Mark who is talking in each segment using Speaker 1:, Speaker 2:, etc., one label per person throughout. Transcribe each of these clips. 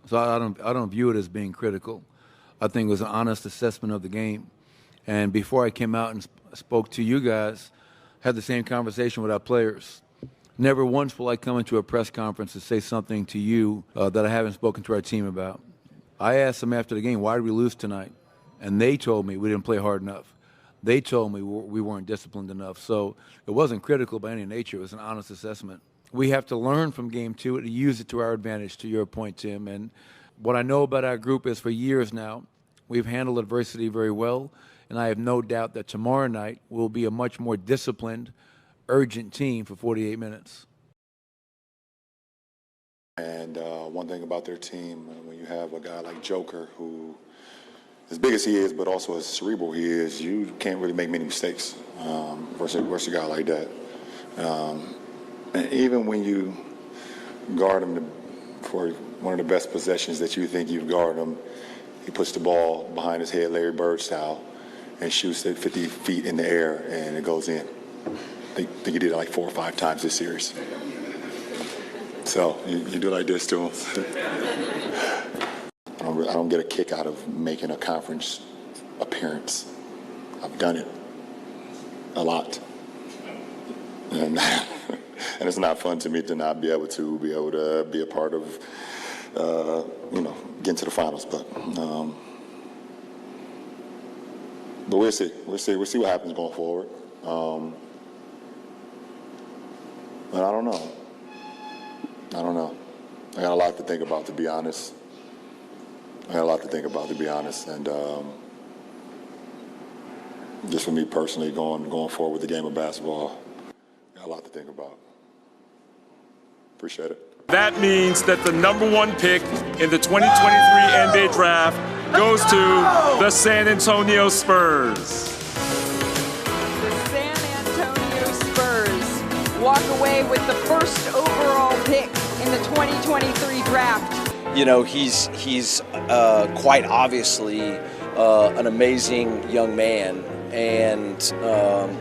Speaker 1: So I don't view it as being critical. I think it was an honest assessment of the game. And before I came out and spoke to you guys, had the same conversation with our players. Never once will I come into a press conference to say something to you that I haven't spoken to our team about. I asked them after the game, why did we lose tonight? And they told me we didn't play hard enough. They told me we weren't disciplined enough. So it wasn't critical by any nature. It was an honest assessment. We have to learn from game two and use it to our advantage, to your point, Tim. And what I know about our group is for years now, we've handled adversity very well. And I have no doubt that tomorrow night we'll be a much more disciplined, urgent team for 48 minutes.
Speaker 2: And one thing about their team, when you have a guy like Joker, who, as big as he is, but also as cerebral he is, you can't really make many mistakes versus a guy like that. And even when you guard him for one of the best possessions that you think you've guarded him, he puts the ball behind his head, Larry Bird style, and shoots it 50 feet in the air, and it goes in. I think he did it like 4 or 5 times this series. So you do like this to him. I don't get a kick out of making a conference appearance. I've done it a lot, and it's not fun to me to not be able to be a part of getting to the finals. But we'll see. We'll see what happens going forward. But I don't know. I got a lot to think about, to be honest. And just for me personally, going forward with the game of basketball, got a lot to think about. Appreciate it.
Speaker 3: That means that the #1 pick in the 2023 NBA draft goes to the San Antonio Spurs.
Speaker 4: The San Antonio Spurs walk away with the first overall pick in the 2023 draft.
Speaker 5: You know, he's quite obviously an amazing young man and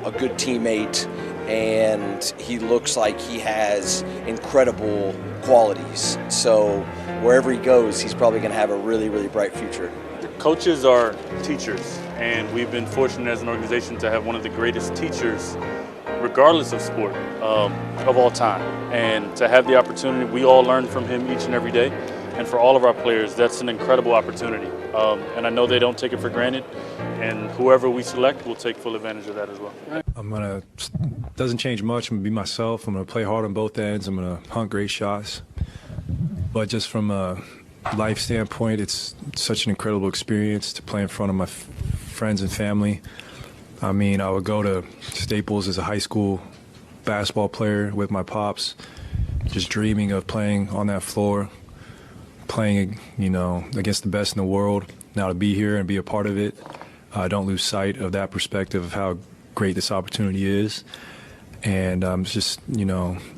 Speaker 5: a good teammate, and he looks like he has incredible qualities. So wherever he goes, he's probably going to have a really, really bright future.
Speaker 6: Coaches are teachers, and we've been fortunate as an organization to have one of the greatest teachers, regardless of sport, of all time. And to have the opportunity, we all learn from him each and every day. And for all of our players, that's an incredible opportunity. And I know they don't take it for granted. And whoever we select will take full advantage of that as well.
Speaker 7: Doesn't change much. I'm gonna be myself. I'm gonna play hard on both ends. I'm gonna hunt great shots. But just from a life standpoint, it's such an incredible experience to play in front of my friends and family. I mean, I would go to Staples as a high school basketball player with my pops, just dreaming of playing on that floor, playing, against the best in the world. Now to be here and be a part of it, I don't lose sight of that perspective of how great this opportunity is. And I'm just,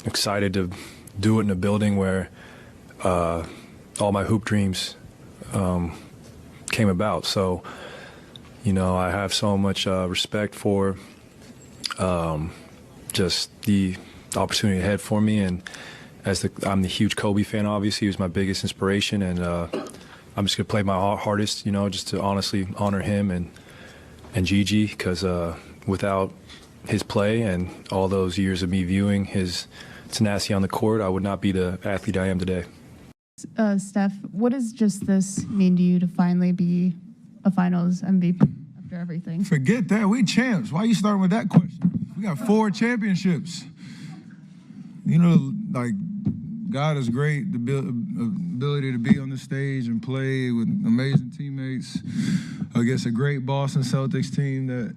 Speaker 7: excited to do it in a building where all my hoop dreams came about. So, I have so much respect for just the opportunity ahead for me. And I'm the huge Kobe fan, obviously. He was my biggest inspiration. And I'm just going to play my hardest, just to honestly honor him and Gigi, because without his play and all those years of me viewing his tenacity on the court, I would not be the athlete I am today.
Speaker 8: Steph, what does just this mean to you to finally be a finals MVP after everything?
Speaker 9: Forget that. We champs. Why are you starting with that question? We got 4 championships. God is great, the ability to be on the stage and play with amazing teammates against a great Boston Celtics team that,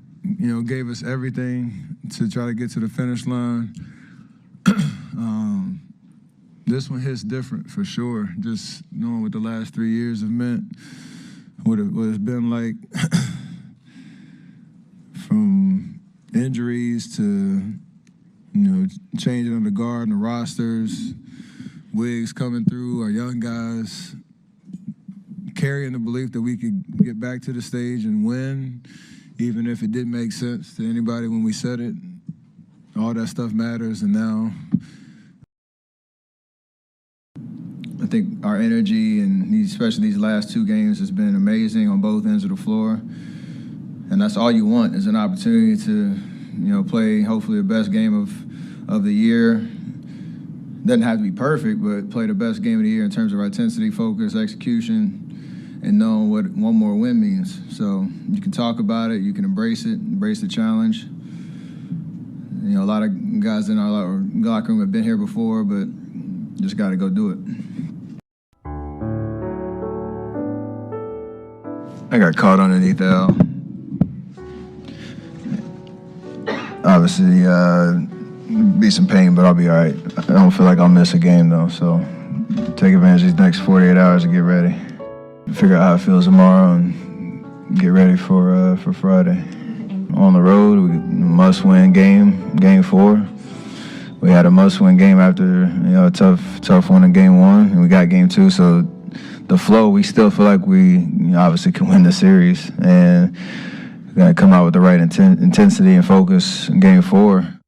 Speaker 9: gave us everything to try to get to the finish line. This one hits different for sure, just knowing what the last 3 years have meant, what it's been like from injuries to, changing of the guard and the rosters, Wiggs coming through, our young guys, carrying the belief that we could get back to the stage and win, even if it didn't make sense to anybody when we said it. All that stuff matters, and now I think our energy and especially these last 2 games has been amazing on both ends of the floor. And that's all you want is an opportunity to, play hopefully the best game of the year. Doesn't have to be perfect, but play the best game of the year in terms of our intensity, focus, execution, and knowing what one more win means. So you can talk about it, you can embrace the challenge. A lot of guys in our locker room have been here before, but just got to go do it. I got caught underneath L. Obviously, be some pain, but I'll be all right. I don't feel like I'll miss a game, though, so take advantage of these next 48 hours to get ready. Figure out how it feels tomorrow and get ready for Friday. On the road, must-win game 4. We had a must-win game after a tough one in game 1, and we got game 2. So the flow, we still feel like we obviously can win the series, and we're gonna come out with the right intensity and focus in game 4.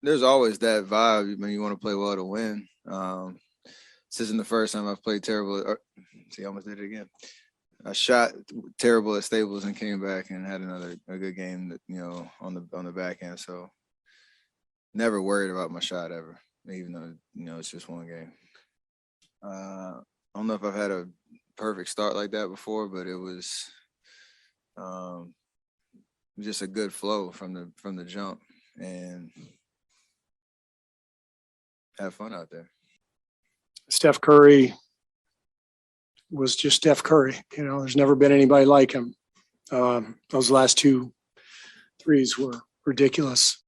Speaker 9: There's always that vibe when you want to play well to win. This isn't the first time I've played terrible. See, I almost did it again. I shot terrible at Staples and came back and had a good game, on the back end. So never worried about my shot ever, even though it's just one game. I don't know if I've had a perfect start like that before, but it was just a good flow from the jump and have fun out there.
Speaker 10: Steph Curry was just Steph Curry. There's never been anybody like him. Those last 2 threes were ridiculous.